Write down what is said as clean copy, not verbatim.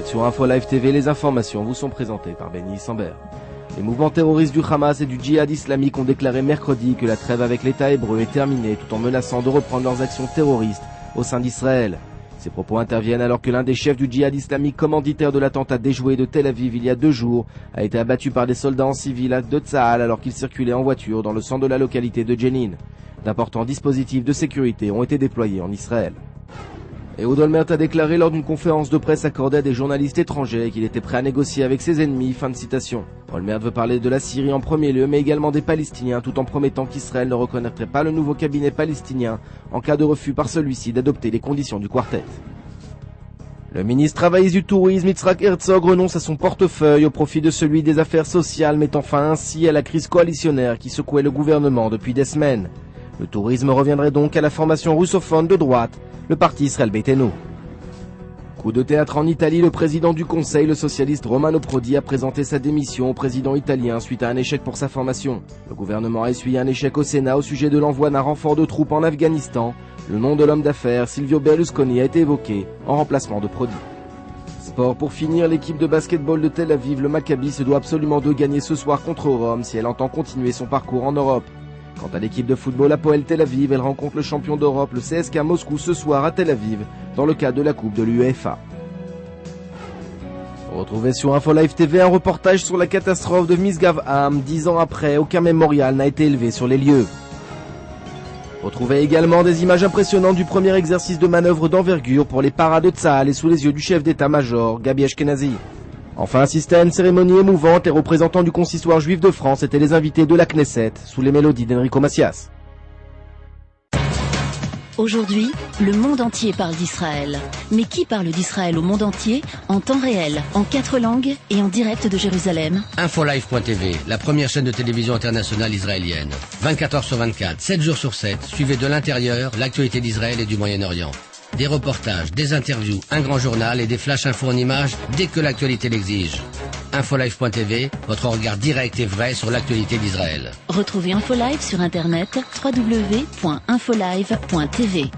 êtes sur Info Live TV, les informations vous sont présentées par Benny Sambert. Les mouvements terroristes du Hamas et du djihad islamique ont déclaré mercredi que la trêve avec l'État hébreu est terminée tout en menaçant de reprendre leurs actions terroristes au sein d'Israël. Ces propos interviennent alors que l'un des chefs du djihad islamique commanditaire de l'attentat déjoué de Tel Aviv il y a 2 jours a été abattu par des soldats en civil de Tsahal alors qu'il circulait en voiture dans le centre de la localité de Jenin. D'importants dispositifs de sécurité ont été déployés en Israël. Ehud Olmert a déclaré lors d'une conférence de presse accordée à des journalistes étrangers qu'il était prêt à négocier avec ses ennemis. Fin de citation. Olmert veut parler de la Syrie en premier lieu, mais également des Palestiniens, tout en promettant qu'Israël ne reconnaîtrait pas le nouveau cabinet palestinien en cas de refus par celui-ci d'adopter les conditions du quartet. Le ministre travailliste du tourisme, Yitzhak Herzog, renonce à son portefeuille au profit de celui des affaires sociales, mettant fin ainsi à la crise coalitionnaire qui secouait le gouvernement depuis des semaines. Le tourisme reviendrait donc à la formation russophone de droite, le parti Israël Beitenu. Coup de théâtre en Italie, le président du Conseil, le socialiste Romano Prodi, a présenté sa démission au président italien suite à un échec pour sa formation. Le gouvernement a essuyé un échec au Sénat au sujet de l'envoi d'un renfort de troupes en Afghanistan. Le nom de l'homme d'affaires, Silvio Berlusconi, a été évoqué en remplacement de Prodi. Sport pour finir, l'équipe de basketball de Tel Aviv, le Maccabi, se doit absolument de gagner ce soir contre Rome si elle entend continuer son parcours en Europe. Quant à l'équipe de football Hapoel Tel Aviv, elle rencontre le champion d'Europe, le CSKA Moscou, ce soir à Tel Aviv, dans le cadre de la Coupe de l'UEFA. Retrouvez sur Info Live TV un reportage sur la catastrophe de Misgav Am. 10 ans après, aucun mémorial n'a été élevé sur les lieux. Retrouvez également des images impressionnantes du premier exercice de manœuvre d'envergure pour les paras de Tsahal et sous les yeux du chef d'état-major, Gabi Ashkenazi. Enfin, assisté à une cérémonie émouvante, les représentants du consistoire juif de France étaient les invités de la Knesset, sous les mélodies d'Enrico Macias. Aujourd'hui, le monde entier parle d'Israël. Mais qui parle d'Israël au monde entier, en temps réel, en 4 langues et en direct de Jérusalem? Infolive.tv, la première chaîne de télévision internationale israélienne. 24 heures sur 24, 7 jours sur 7, suivez de l'intérieur l'actualité d'Israël et du Moyen-Orient. Des reportages, des interviews, un grand journal et des flash infos en images dès que l'actualité l'exige. Infolive.tv, votre regard direct et vrai sur l'actualité d'Israël. Retrouvez Infolive sur internet www.infolive.tv.